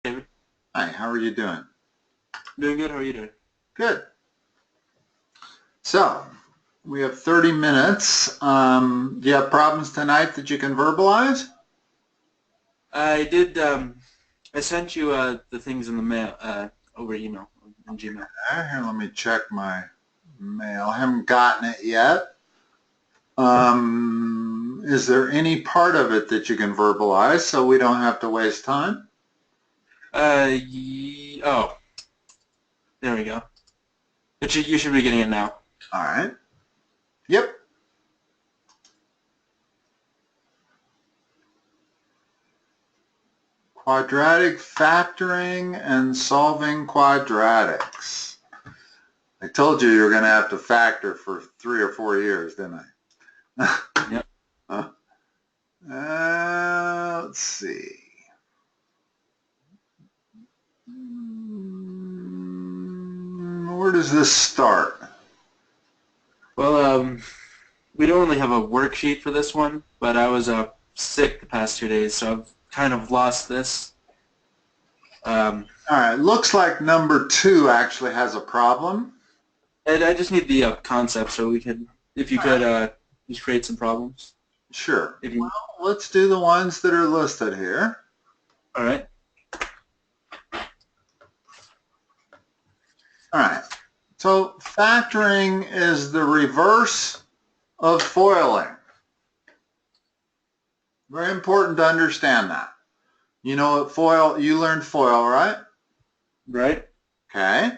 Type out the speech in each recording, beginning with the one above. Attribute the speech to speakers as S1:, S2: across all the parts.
S1: David.
S2: Hi, how are you doing?
S1: Doing good. How are you doing?
S2: Good. So, we have 30 minutes. Do you have problems tonight that you can verbalize?
S1: I did. I sent you the things in the mail over email in Gmail.
S2: Here, let me check my mail. I haven't gotten it yet. Is there any part of it that you can verbalize so we don't have to waste time?
S1: Oh, there we go. You should be getting it now.
S2: All right. Yep. Quadratic factoring and solving quadratics. I told you were going to have to factor for 3 or 4 years, didn't I?
S1: Yep.
S2: Let's see. Where does this start?
S1: Well, we don't really have a worksheet for this one, but I was sick the past 2 days, so I've kind of lost this.
S2: All right. Looks like number 2 actually has a problem.
S1: And I just need the concept, so we could, if you could, just create some problems.
S2: Sure.
S1: If you...
S2: Well, let's do the ones that are listed here.
S1: All right.
S2: All right. So factoring is the reverse of foiling. Very important to understand that. You know what FOIL, you learned FOIL, right?
S1: Right.
S2: Okay.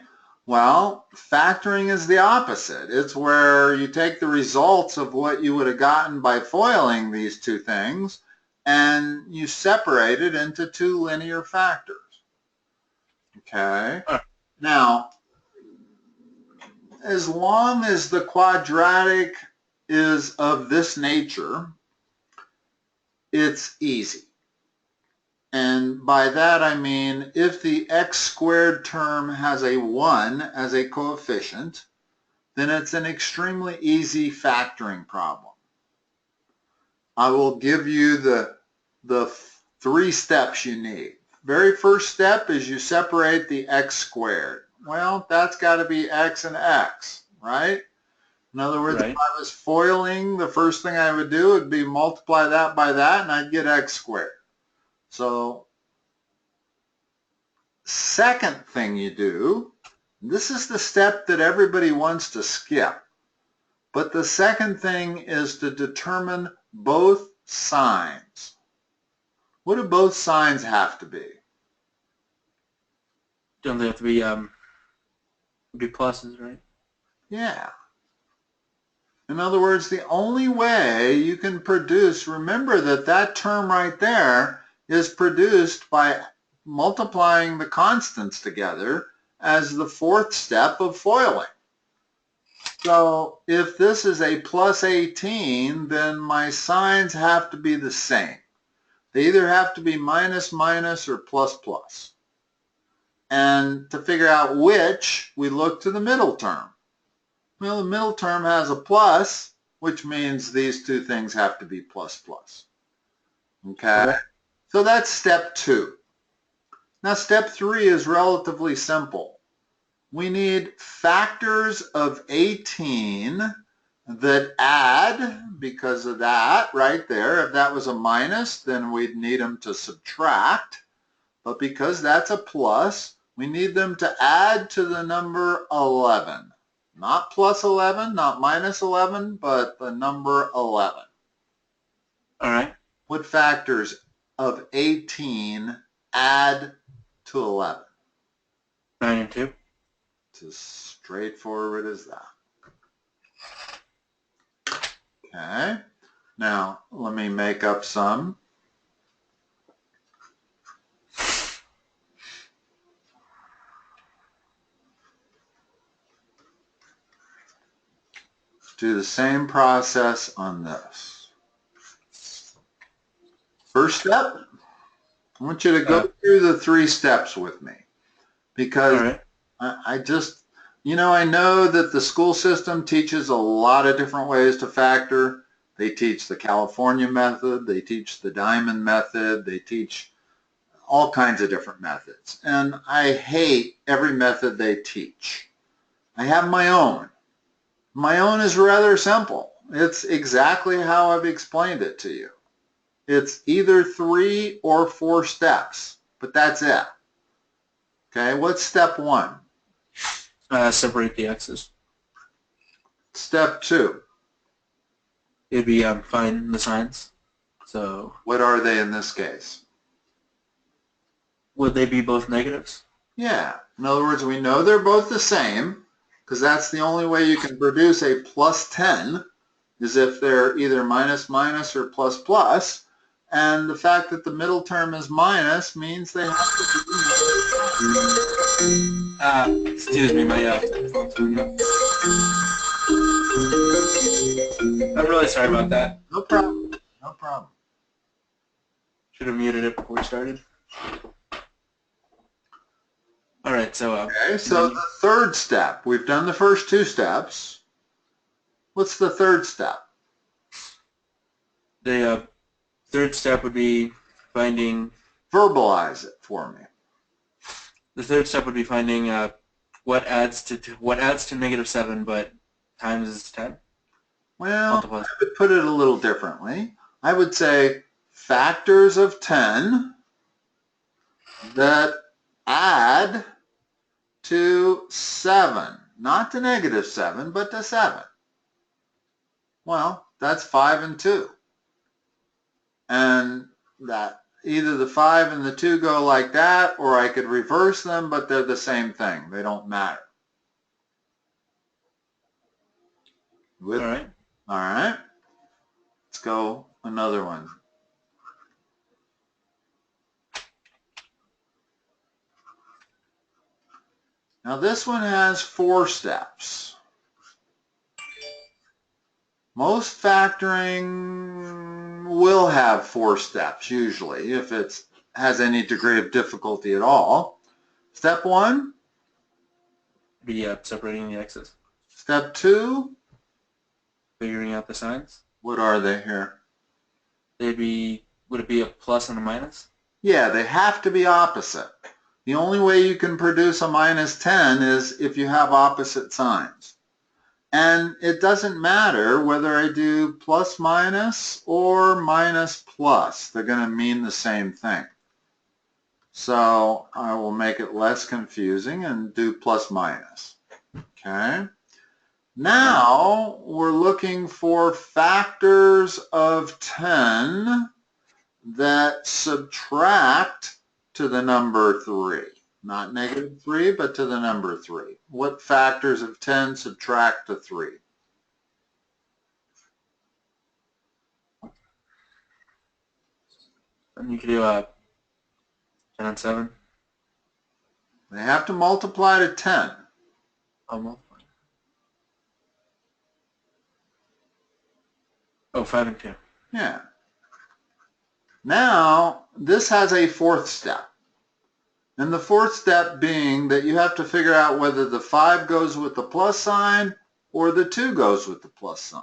S2: Well, factoring is the opposite. It's where you take the results of what you would have gotten by foiling these two things and you separate it into 2 linear factors. Okay. Now, as long as the quadratic is of this nature, it's easy. And by that I mean if the x squared term has a 1 as a coefficient, then it's an extremely easy factoring problem. I will give you the 3 steps you need. Very first step is you separate the x squared. Well, that's got to be x and x, right? In other words,
S1: Right.
S2: if I was foiling, the first thing I would do would be multiply that by that, and I'd get x squared. So, second thing you do, this is the step that everybody wants to skip, but the second thing is to determine both signs. What do both signs have to be?
S1: Don't they have to be pluses, right?
S2: Yeah. In other words, the only way you can produce, remember that that term right there is produced by multiplying the constants together as the 4th step of foiling. So if this is a plus 18, then my signs have to be the same. They either have to be minus minus or plus plus. And to figure out which, we look to the middle term. Well, the middle term has a plus, which means these 2 things have to be plus plus. Okay? So that's step 2. Now step 3 is relatively simple. We need factors of 18 that add, because of that right there. If that was a minus, then we'd need them to subtract. But because that's a plus, we need them to add to the number 11. Not plus 11, not minus 11, but the number 11.
S1: All right.
S2: What factors of 18 add to 11?
S1: 9 and 2.
S2: It's as straightforward as that. Okay. Now, let me make up some. Do the same process on this. First step, I want you to go through the 3 steps with me, because I just, I know that the school system teaches a lot of different ways to factor. They teach the California method, they teach the diamond method, they teach all kinds of different methods, and I hate every method they teach. I have my own. My own is rather simple. It's exactly how I've explained it to you. It's either 3 or 4 steps, but that's it. Okay, what's step 1?
S1: Separate the x's.
S2: Step 2.
S1: It'd be find the signs. So
S2: What are they in this case?
S1: would they be both negatives?
S2: Yeah. In other words, we know they're both the same because that's the only way you can produce a plus 10 is if they're either minus minus or plus plus. And the fact that the middle term is minus means they have to be.
S1: Excuse me, my phone's ringing up. I'm really sorry about that.
S2: No problem. No problem.
S1: Should have muted it before we started. All right, so
S2: Okay, so the third step. We've done the first 2 steps. What's the third step?
S1: the third step would be finding.
S2: Verbalize it for me.
S1: The third step would be finding what adds to -7, but times is 10.
S2: Well,
S1: Multiplies.
S2: I would put it a little differently. I would say factors of 10 that add to 7. Not to -7, but to 7. Well, that's 5 and 2. And that either the 5 and the 2 go like that, or I could reverse them, but they're the same thing. They don't matter.
S1: All right.
S2: All right. Let's go another one. Now this one has 4 steps. Most factoring will have 4 steps usually if it has any degree of difficulty at all. Step 1.
S1: Be separating the x's.
S2: Step 2.
S1: Figuring out the signs.
S2: What are they here?
S1: Would it be a plus and a minus?
S2: Yeah, they have to be opposite. The only way you can produce a -10 is if you have opposite signs. And it doesn't matter whether I do plus minus or minus plus. They're going to mean the same thing. So I will make it less confusing and do plus minus. Okay. Now we're looking for factors of 10 that subtract to the number 3. Not -3, but to the number 3. What factors of 10 subtract to 3?
S1: And you could do 10 on 7.
S2: They have to multiply to 10.
S1: Almost. Oh, 5 and 2.
S2: Yeah. Now, this has a 4th step. And the 4th step being that you have to figure out whether the 5 goes with the plus sign or the 2 goes with the plus sign.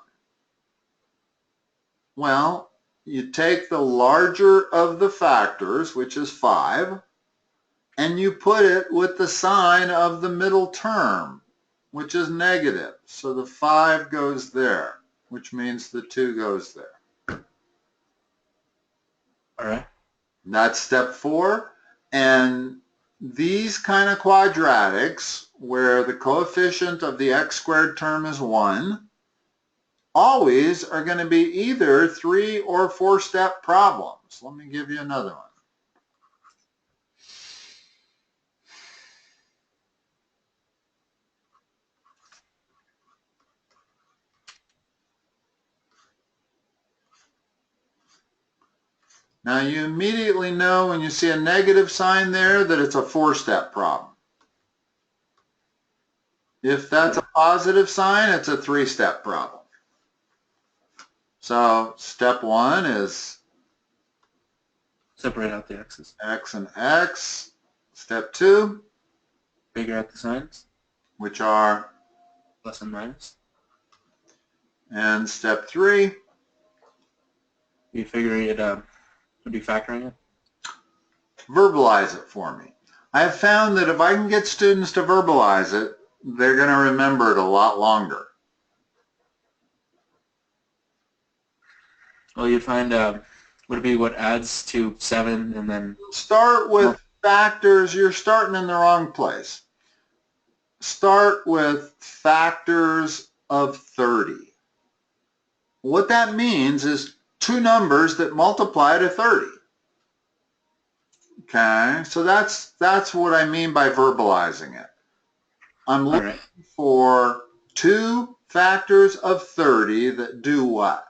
S2: Well, you take the larger of the factors, which is 5, and you put it with the sign of the middle term, which is negative. So the 5 goes there, which means the 2 goes there.
S1: All right.
S2: That's step 4. And these kind of quadratics, where the coefficient of the x squared term is 1, always are going to be either 3 or 4 step problems. Let me give you another one. Now you immediately know when you see a negative sign there that it's a 4-step problem. If that's a positive sign, it's a 3-step problem. So step 1 is
S1: Separate out the x's.
S2: x and x. Step 2,
S1: Figure out the signs.
S2: which are,
S1: Plus and minus.
S2: and step 3,
S1: You figure it would be factoring it.
S2: verbalize it for me. I have found that if I can get students to verbalize it, they're going to remember it a lot longer.
S1: Well, you'd find, would it be what adds to 7 and then...
S2: Start with factors. You're starting in the wrong place. Start with factors of 30. What that means is two numbers that multiply to 30. Okay, so that's what I mean by verbalizing it. I'm looking for two factors of 30 that do what?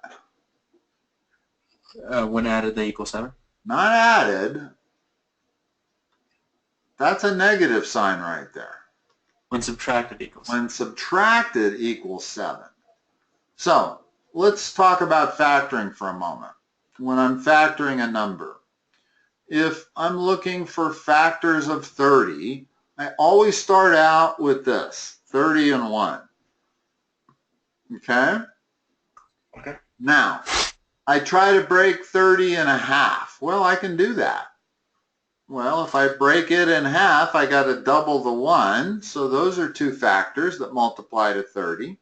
S1: When added, they equal 7?
S2: Not added. That's a negative sign right there.
S1: When subtracted equals 7.
S2: When subtracted equals 7. So let's talk about factoring for a moment. When I'm factoring a number, if I'm looking for factors of 30, I always start out with this, 30 and 1. Okay?
S1: Okay.
S2: Now, I try to break 30 in half. Well, I can do that. Well, if I break it in half, I got to double the 1. So those are two factors that multiply to 30.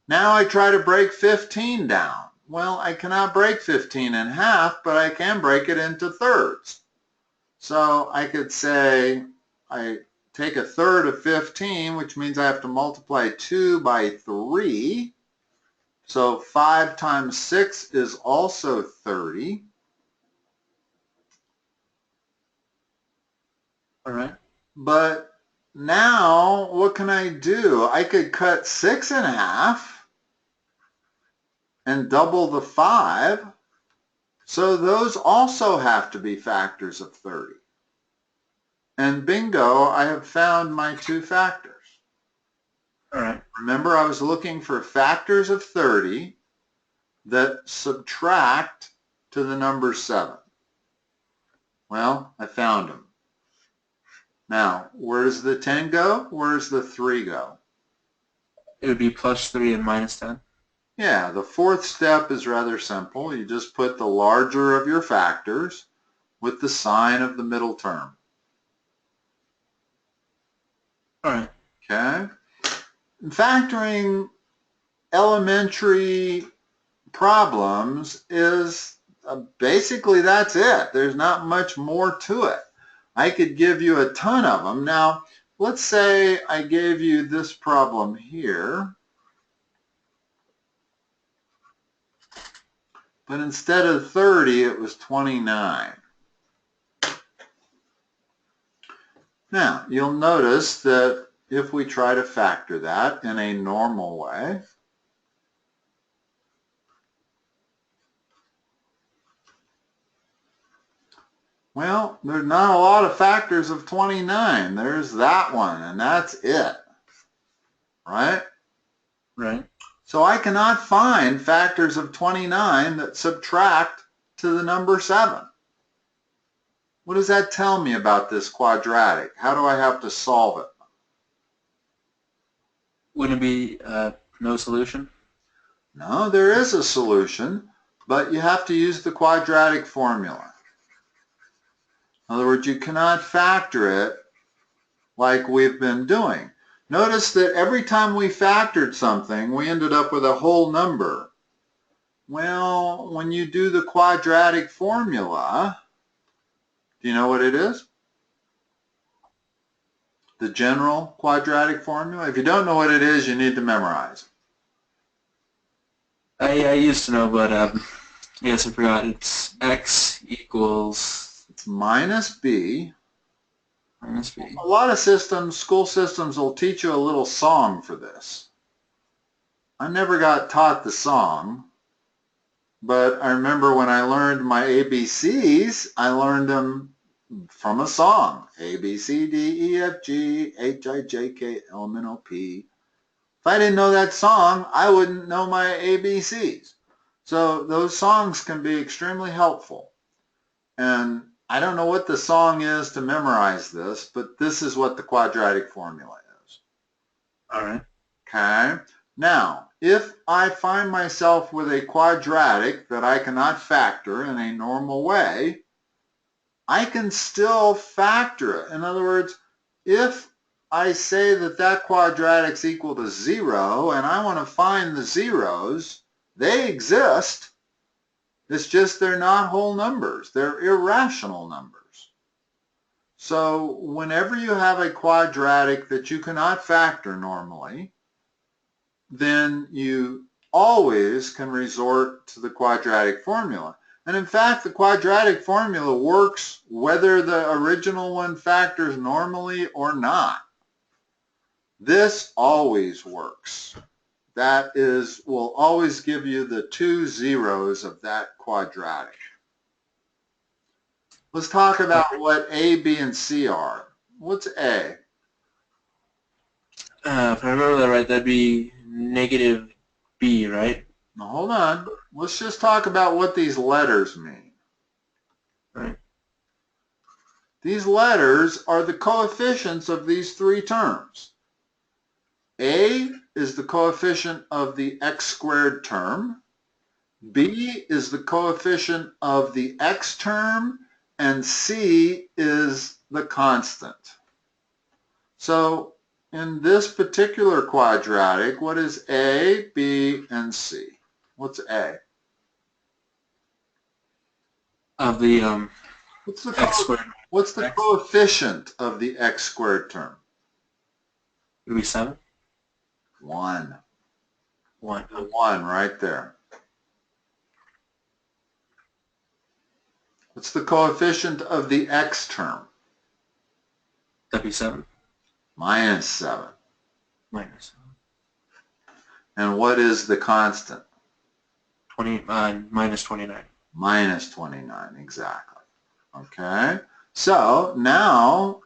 S2: Now I try to break 15 down. Well, I cannot break 15 in half, but I can break it into thirds. So I could say I take a third of 15, which means I have to multiply 2 by 3. So 5 times 6 is also 30.
S1: All right.
S2: But now what can I do? I could cut 6 in half and double the 5. So those also have to be factors of 30. And bingo, I have found my two factors.
S1: All right.
S2: Remember, I was looking for factors of 30 that subtract to the number 7. Well, I found them. Now, where does the 10 go? Where does the 3 go?
S1: It would be plus 3 and minus 10.
S2: Yeah, the fourth step is rather simple. You just put the larger of your factors with the sign of the middle term.
S1: All right.
S2: Okay? Factoring elementary problems is basically that's it. There's not much more to it. I could give you a ton of them. Now, let's say I gave you this problem here, but instead of 30, it was 29. Now, you'll notice that if we try to factor that in a normal way, well, there's not a lot of factors of 29. There's that one, and that's it, right?
S1: Right.
S2: So I cannot find factors of 29 that subtract to the number 7. What does that tell me about this quadratic? How do I have to solve it?
S1: Wouldn't it be no solution?
S2: No, there is a solution, but you have to use the quadratic formula. In other words, you cannot factor it like we've been doing. Notice that every time we factored something, we ended up with a whole number. Well, when you do the quadratic formula, do you know what it is? The general quadratic formula? If you don't know what it is, you need to memorize it.
S1: I used to know, but I guess I forgot. It's x equals...
S2: It's minus b.
S1: Minus b.
S2: A lot of systems, school systems, will teach you a little song for this. I never got taught the song, but I remember when I learned my ABCs, I learned them from a song. A, B, C, D, E, F, G, H, I, J, K, L, M, N, O, P. If I didn't know that song, I wouldn't know my ABCs. So those songs can be extremely helpful. And I don't know what the song is to memorize this, but this is what the quadratic formula is.
S1: All right.
S2: Okay. Now, if I find myself with a quadratic that I cannot factor in a normal way, I can still factor it. In other words, if I say that that quadratic's equal to 0 and I want to find the zeros, they exist. It's just they're not whole numbers. They're irrational numbers. So whenever you have a quadratic that you cannot factor normally, then you always can resort to the quadratic formula. And in fact, the quadratic formula works whether the original one factors normally or not. This always works. That is, will always give you the 2 zeros of that quadratic. Let's talk about what A, B, and C are. What's A?
S1: If I remember that right, that'd be negative b, right?
S2: Now hold on. Let's just talk about what these letters mean.
S1: Right.
S2: These letters are the coefficients of these three terms. A is the coefficient of the x squared term. B is the coefficient of the x term. And C is the constant. So in this particular quadratic, what is A, B, and C? What's A?
S1: Of the
S2: What's the
S1: x squared.
S2: What's the
S1: X.
S2: coefficient of the x squared term?
S1: Would be 7?
S2: 1.
S1: 1.
S2: The 1 right there. What's the coefficient of the x term?
S1: That'd be 7.
S2: Minus 7.
S1: Minus
S2: And what is the constant?
S1: 20, minus 29.
S2: Minus 29, exactly. Okay, so now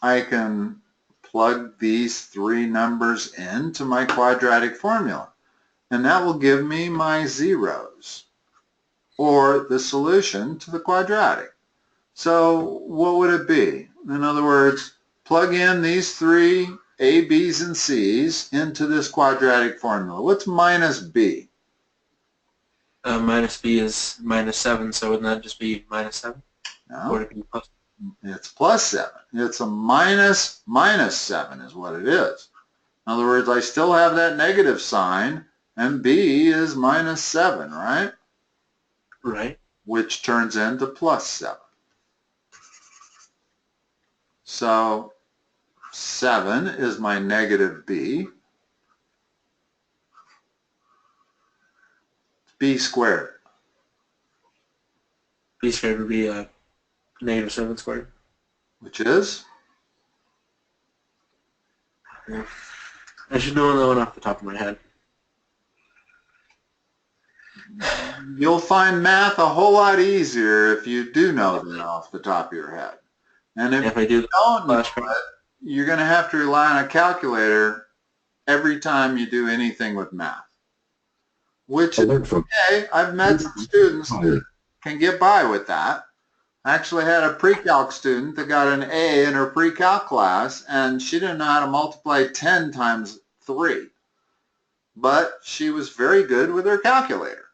S2: I can plug these three numbers into my quadratic formula, and that will give me my zeros, or the solution to the quadratic. So what would it be? In other words, plug in these three A, B's, and C's into this quadratic formula. What's minus B?
S1: Minus b is minus 7, so wouldn't that just be minus 7?
S2: No,
S1: Or would it be plus?
S2: it's plus 7. It's a minus 7 is what it is. In other words, I still have that negative sign, and B is minus 7, right?
S1: Right.
S2: Which turns into plus 7. So 7 is my negative B. B squared.
S1: B squared would be negative 7 squared.
S2: Which is?
S1: Yeah. I should know that one off the top of my head.
S2: You'll find math a whole lot easier if you do know that off the top of your head. And if
S1: I do
S2: you don't know it, you're going to have to rely on a calculator every time you do anything with math. Which is okay. I've met some students that can get by with that. I actually had a pre-calc student that got an A in her pre-calc class, and she didn't know how to multiply 10 times 3. But she was very good with her calculator.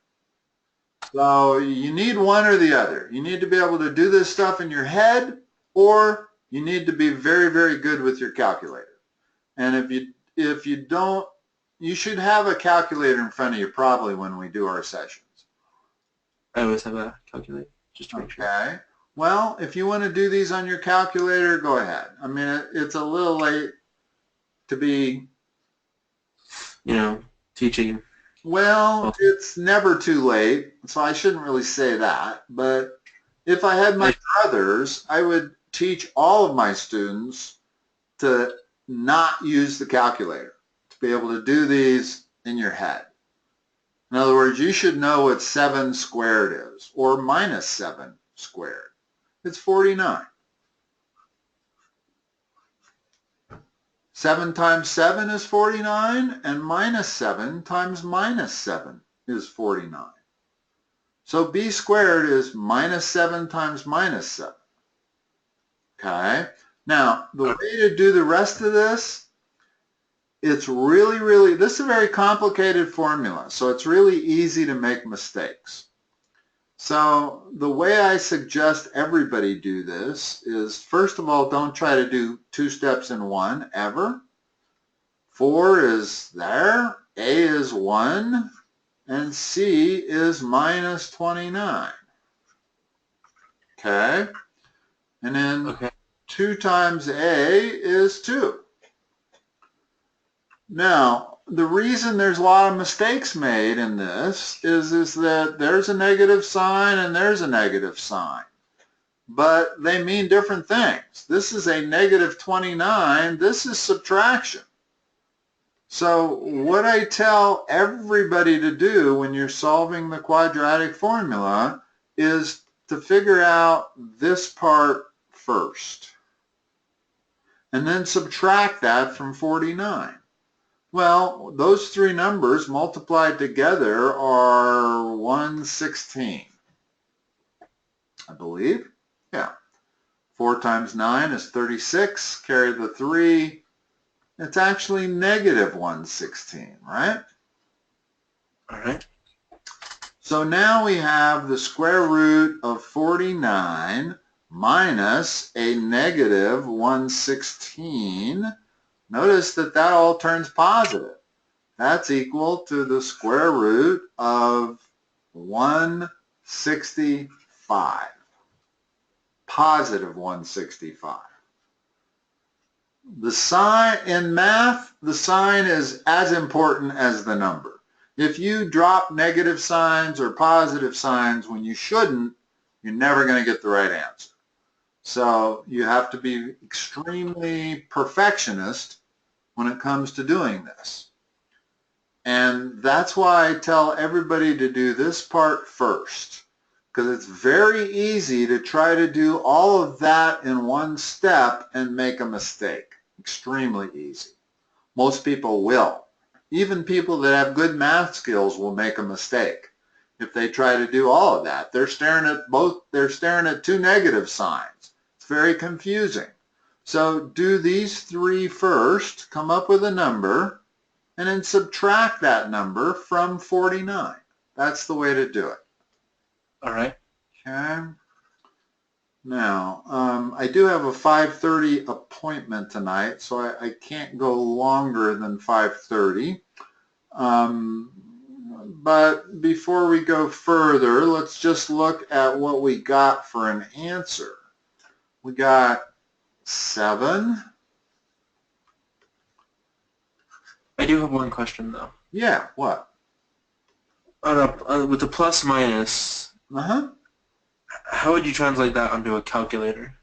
S2: So you need one or the other. You need to be able to do this stuff in your head, or you need to be very, very good with your calculator. And if you don't, you should have a calculator in front of you probably when we do our sessions.
S1: I always have a calculator, just to make sure.
S2: Okay. Well, if you want to do these on your calculator, go ahead. I mean, it's a little late to be,
S1: teaching.
S2: Well, it's never too late, so I shouldn't really say that. But if I had my druthers, I would teach all of my students to not use the calculator, to be able to do these in your head. In other words, you should know what 7 squared is, or minus 7 squared. It's 49. 7 times 7 is 49, and minus 7 times minus 7 is 49. So b squared is minus 7 times minus 7. Okay? Now, the way to do the rest of this, it's really, this is a very complicated formula, so it's really easy to make mistakes. So the way I suggest everybody do this is, first of all, don't try to do 2 steps in one ever. 4 is there, A is 1, and C is minus 29. Okay? And then
S1: Okay.
S2: 2 times A is 2. Now, the reason there's a lot of mistakes made in this is that there's a negative sign and there's a negative sign, but they mean different things. This is a negative 29. This is subtraction. So what I tell everybody to do when you're solving the quadratic formula is to figure out this part first, and then subtract that from 49. Well, those 3 numbers multiplied together are 116, I believe. Yeah. 4 times 9 is 36. Carry the 3. It's actually negative 116, right?
S1: All right.
S2: So now we have the square root of 49 minus a negative 116. Notice that that all turns positive. That's equal to the square root of 165. Positive 165. The sign in math, the sign is as important as the number. If you drop negative signs or positive signs when you shouldn't, you're never going to get the right answer. So you have to be extremely perfectionist when it comes to doing this. And that's why I tell everybody to do this part first, because it's very easy to try to do all of that in one step and make a mistake. Extremely easy. Most people will. Even people that have good math skills will make a mistake if they try to do all of that. They're staring at 2 negative signs. It's very confusing. So do these 3 first, come up with a number, and then subtract that number from 49. That's the way to do it.
S1: All right.
S2: Okay. Now, I do have a 5:30 appointment tonight, so I can't go longer than 5:30. But before we go further, let's just look at what we got for an answer. We got 7.
S1: I do have one question though.
S2: Yeah, what?
S1: With the plus minus,
S2: Uh-huh.
S1: how would you translate that onto a calculator?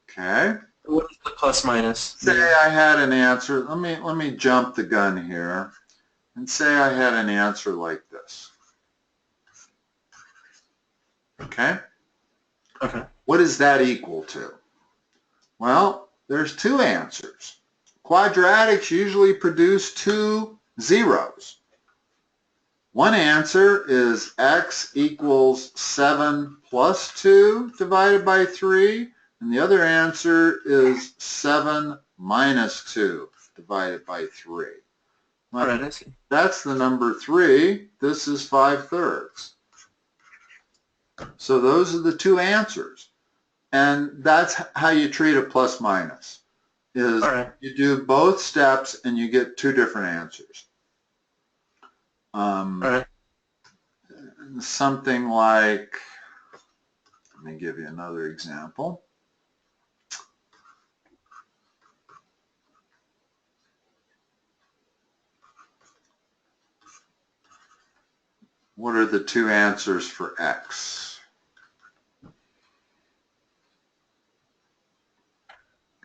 S2: Okay.
S1: What is the plus minus?
S2: Say I had an answer. Let me jump the gun here and say I had an answer like this. Okay?
S1: Okay.
S2: What is that equal to? Well, there's 2 answers. Quadratics usually produce 2 zeros. One answer is x equals 7 plus 2 divided by 3, and the other answer is 7 minus 2 divided by 3. Well,
S1: All right, I see.
S2: that's the number 3. This is 5/3. So those are the 2 answers. And that's how you treat a plus minus. Is
S1: All right.
S2: you do both steps and you get 2 different answers.
S1: All right.
S2: Something like, let me give you another example. What are the 2 answers for x?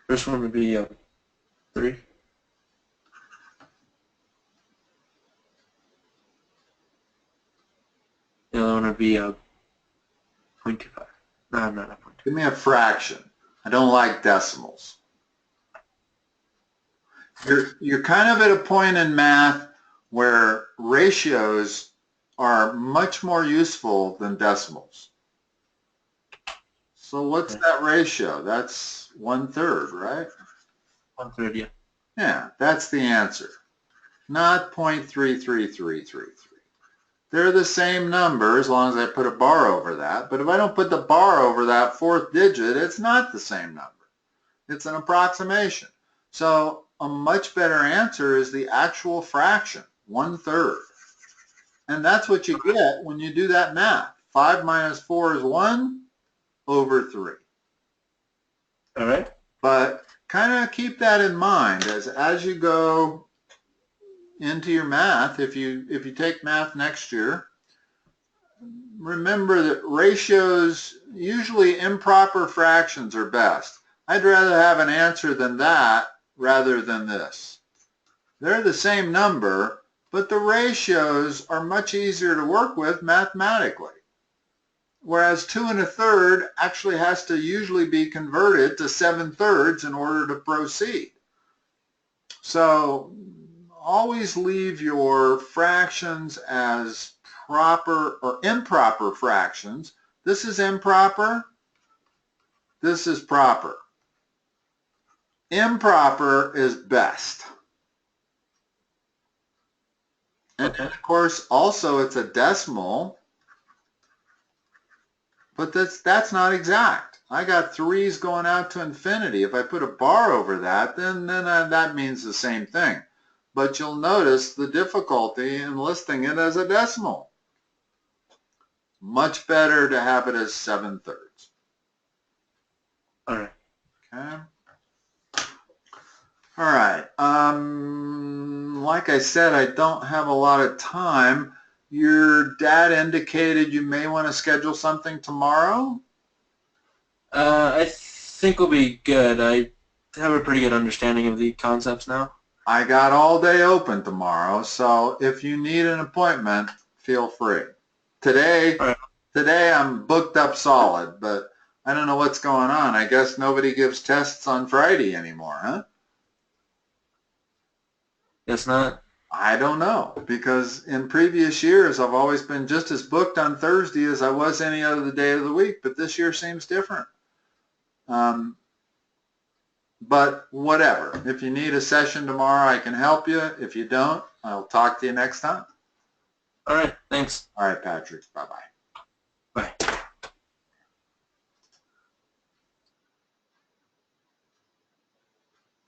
S1: First one would be 3. The other one would be 0.25. No, I'm not 0.25.
S2: Give me a fraction. I don't like decimals. You're kind of at a point in math where ratios are much more useful than decimals. So what's that ratio? That's 1/3, right?
S1: 1/3, yeah.
S2: Yeah, that's the answer. Not 0.33333. they're the same number as long as I put a bar over that. But if I don't put the bar over that fourth digit, it's not the same number. It's an approximation. So a much better answer is the actual fraction, 1/3. And that's what you get when you do that math. 5 minus 4 is 1/3.
S1: All right.
S2: But kind of keep that in mind as you go into your math. If you take math next year, remember that ratios, usually improper fractions are best. I'd rather have an answer than that rather than this. They're the same number, but the ratios are much easier to work with mathematically. Whereas 2 1/3 actually has to usually be converted to 7/3 in order to proceed. So always leave your fractions as proper or improper fractions. This is improper. This is proper. Improper is best. And of course, also it's a decimal, but that's not exact. I got 3's going out to infinity. If I put a bar over that, then that means the same thing. But you'll notice the difficulty in listing it as a decimal. Much better to have it as 7/3.
S1: All right.
S2: Okay. All right. Like I said, I don't have a lot of time. Your dad indicated you may want to schedule something tomorrow.
S1: I think we'll be good. I have a pretty good understanding of the concepts now.
S2: I got all day open tomorrow, so if you need an appointment, feel free. Today I'm booked up solid, but I don't know what's going on. I guess nobody gives tests on Friday anymore, huh?
S1: Guess not.
S2: I don't know, because in previous years I've always been just as booked on Thursday as I was any other day of the week, but this year seems different. But whatever. If you need a session tomorrow, I can help you. If you don't, I'll talk to you next time.
S1: All right. Thanks.
S2: All right, Patrick. Bye-bye.